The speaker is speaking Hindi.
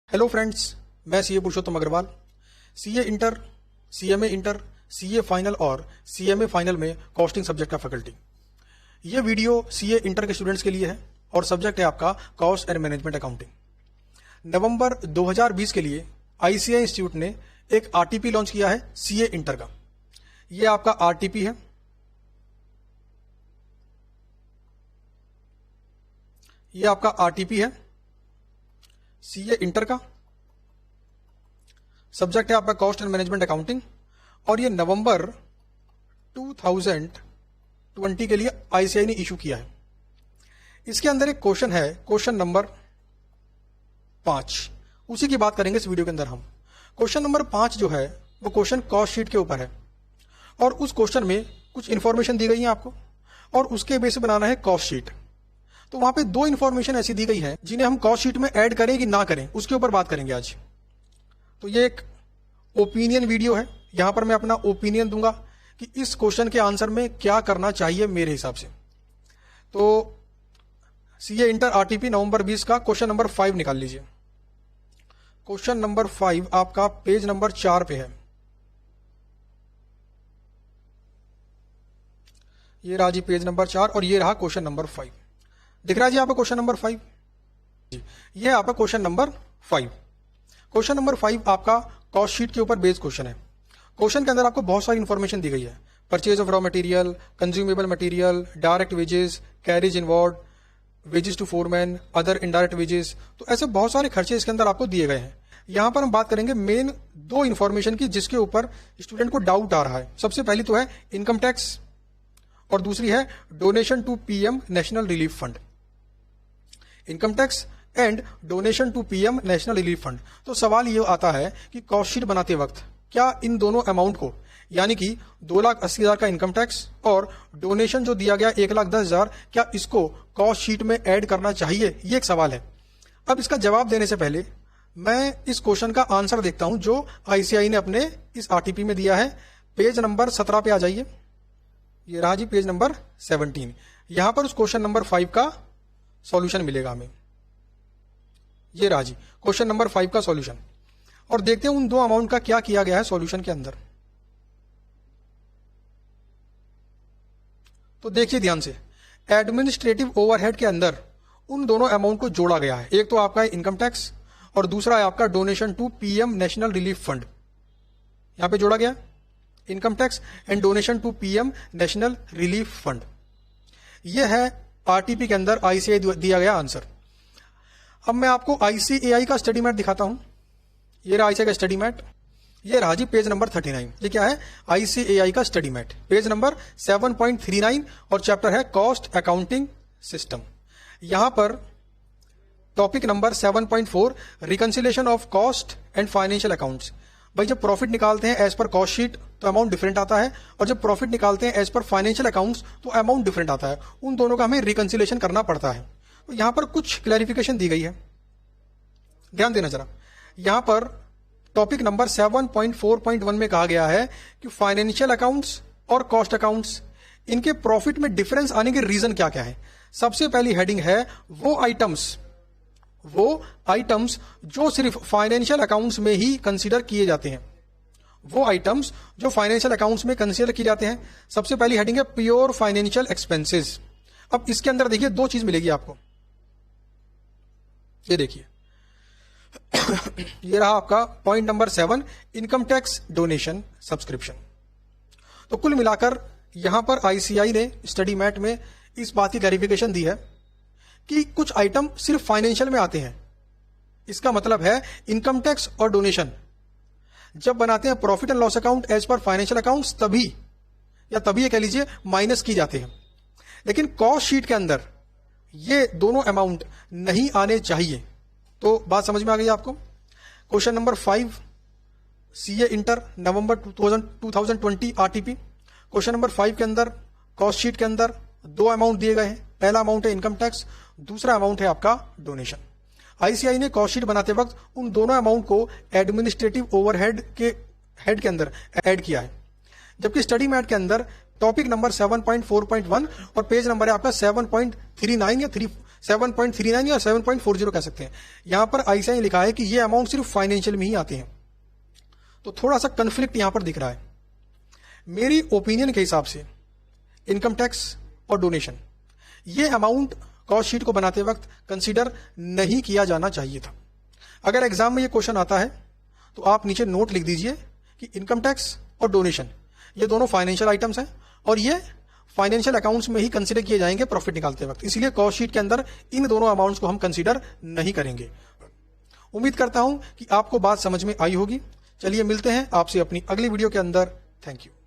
हेलो फ्रेंड्स, मैं CA Purushottam Agarwal. CA inter, CMA inter, CA final और सीएमए फाइनल में कॉस्टिंग सब्जेक्ट का फैकल्टी। ये वीडियो सीए इंटर के स्टूडेंट्स के लिए है और सब्जेक्ट है आपका कॉस्ट एंड मैनेजमेंट अकाउंटिंग। नवंबर 2020 के लिए आईसीआई इंस्टीट्यूट ने एक आरटीपी लॉन्च किया है सीए इंटर का। ये आपका आरटीपी है। ये आपका आरटीपी है सीए इंटर का। सब्जेक्ट है आपका कॉस्ट एंड मैनेजमेंट अकाउंटिंग और ये नवंबर 2020 के लिए आईसीआई ने इशू किया है। इसके अंदर एक क्वेश्चन है, क्वेश्चन नंबर 5। उसी की बात करेंगे इस वीडियो के अंदर हम। क्वेश्चन नंबर 5 जो है वो क्वेश्चन कॉस्ट शीट के ऊपर है और उस क्वेश्चन में कुछ इंफॉर्मेशन दी गई है आपको और उसके बेस पे बनाना है कॉस्ट शीट। तो वहां पे दो इंफॉर्मेशन ऐसी दी गई है जिन्हें हम कॉस्ट शीट में ऐड करें कि ना करें, उसके ऊपर बात करेंगे आज। तो ये एक ओपिनियन वीडियो है। यहां पर मैं अपना ओपिनियन दूंगा कि इस क्वेश्चन के आंसर में क्या करना चाहिए मेरे हिसाब से। तो सीए इंटर आरटीपी नवंबर 20 का क्वेश्चन नंबर 5 निकाल लीजिए। क्वेश्चन नंबर 5 आपका पेज नंबर 4 पे है। ये रहा जी पेज नंबर 4 और ये रहा क्वेश्चन नंबर 5। दिख रहा है जी आपका क्वेश्चन नंबर 5 जी। ये आपका क्वेश्चन नंबर 5। क्वेश्चन नंबर 5 आपका कॉस्ट शीट के ऊपर बेस्ड क्वेश्चन है। क्वेश्चन के अंदर आपको बहुत सारी इंफॉर्मेशन दी गई है। Purchase of raw material, consumable material, direct wages, carriage inward, wages to foreman, other indirect wages. तो ऐसे बहुत सारे खर्चे इसके अंदर आपको दिए गए हैं। यहां पर हम बात करेंगे मेन दो इंफॉर्मेशन की जिसके ऊपर स्टूडेंट को डाउट आ रहा है। सबसे पहली तो है इनकम टैक्स और दूसरी है donation to PM national relief fund. Income tax and donation to PM national relief fund. तो सवाल ये आता है कि कॉस्ट शीट बनाते वक्त क्या इन दोनों अमाउंट को, यानी कि 2,80,000 का इनकम टैक्स और डोनेशन जो दिया गया 1,10,000, क्या इसको कॉस्ट शीट में ऐड करना चाहिए? ये एक सवाल है। अब इसका जवाब देने से पहले मैं इस क्वेश्चन का आंसर देखता हूं जो आईसीआई ने अपने इस आरटीपी में दिया है। पेज नंबर 17 पे आ जाइए। ये रहा जी पेज नंबर 17। यहां पर उस क्वेश्चन नंबर 5 का सॉल्यूशन मिलेगा हमें। ये रहा जी क्वेश्चन नंबर 5 का सॉल्यूशन और देखते हैं उन दो अमाउंट का क्या किया गया है सॉल्यूशन के अंदर। तो देखिए ध्यान से, एडमिनिस्ट्रेटिव ओवरहेड के अंदर उन दोनों अमाउंट को जोड़ा गया है। एक तो आपका है इनकम टैक्स और दूसरा है आपका donation to PM national relief fund. यहां पे जोड़ा गया income tax and donation to PM national relief fund. यह है आरटीपी के अंदर आईसीआई दिया गया आंसर। अब मैं आपको आईसीएआई का स्टडी मैट दिखाता हूं। ये रहा आईसीआई का स्टडी मैट। ये रहा जी पेज नंबर 39। ये क्या है? आईसीएआई का स्टडी मैट, पेज नंबर 7.39 और चैप्टर है कॉस्ट अकाउंटिंग सिस्टम। यहां पर topic number 7.4 reconciliation of cost and financial accounts. भाई जब प्रॉफिट निकालते हैं एज पर कॉस्ट शीट तो अमाउंट डिफरेंट आता है और जब प्रॉफिट निकालते हैं एज पर फाइनेंशियल अकाउंट्स तो अमाउंट डिफरेंट आता है। उन दोनों का हमें रिकंसिलेशन करना पड़ता है। तो यहां पर कुछ क्लैरिफिकेशन दी गई है, ध्यान देना जरा। यहां पर टॉपिक नंबर 7.4.1 में कहा गया है कि फाइनेंशियल अकाउंट्स और कॉस्ट अकाउंट्स, इनके प्रॉफिट में डिफरेंस आने के रीजन क्या क्या है। सबसे पहली हेडिंग है वो आइटम्स जो सिर्फ फाइनेंशियल अकाउंट्स में ही कंसीडर किए जाते हैं। वो आइटम्स जो फाइनेंशियल अकाउंट्स में कंसीडर किए जाते हैं। सबसे पहली हेडिंग है प्योर फाइनेंशियल एक्सपेंसेस। अब इसके अंदर देखिए दो चीज मिलेगी आपको। ये देखिए ये रहा आपका point number 7 income tax donation subscription. तो कुल मिलाकर यहां पर आईसीआई ने स्टडी मैट में इस बात की क्लैरिफिकेशन दी है कि कुछ आइटम सिर्फ फाइनेंशियल में आते हैं। इसका मतलब है इनकम टैक्स और डोनेशन जब बनाते हैं profit and loss account as per financial accounts तभी ये कह लीजिए माइनस की जाते हैं। लेकिन कॉस्ट शीट के अंदर ये दोनों अमाउंट नहीं आने चाहिए। तो बात समझ में आ गई आपको। क्वेश्चन नंबर 5 सीए इंटर नवंबर 2020 आरटीपी। क्वेश्चन नंबर 5 के अंदर कॉस्ट शीट के अंदर दो अमाउंट दिए गए हैं। पहला अमाउंट है इनकम टैक्स, दूसरा अमाउंट है आपका डोनेशन। आईसीआई ने कॉस्ट शीट बनाते वक्त उन दोनों अमाउंट को एडमिनिस्ट्रेटिव ओवरहेड के हेड के अंदर ऐड किया है। जबकि स्टडी मैट के अंदर टॉपिक नंबर 7.4.1 और पेज नंबर है आपका 7.39 या 7.39 या 7.40 कह सकते हैं। यहां पर आईसीआई लिखा है कि ये अमाउंट सिर्फ फाइनेंशियल में ही आते हैं, तो थोड़ा सा कंफ्लिक्ट यहां पर दिख रहा है। मेरी ओपिनियन के हिसाब से इनकम टैक्स और डोनेशन, ये अमाउंट कॉस्ट शीट को बनाते वक्त कंसीडर नहीं किया जाना चाहिए था। अगर एग्जाम में ये क्वेश्चन आता है तो आप नीचे नोट लिख दीजिए कि इनकम टैक्स और डोनेशन ये दोनों फाइनेंशियल आइटम्स हैं और ये फाइनेंशियल अकाउंट्स में ही कंसीडर किए जाएंगे प्रॉफिट निकालते वक्त, इसलिए कॉस्ट शीट के अंदर इन दोनों अमाउंट्स को हम कंसीडर नहीं करेंगे। उम्मीद करता हूं कि आपको बात समझ में आई होगी। चलिए मिलते हैं आपसे अपनी अगली वीडियो के अंदर। Thank you.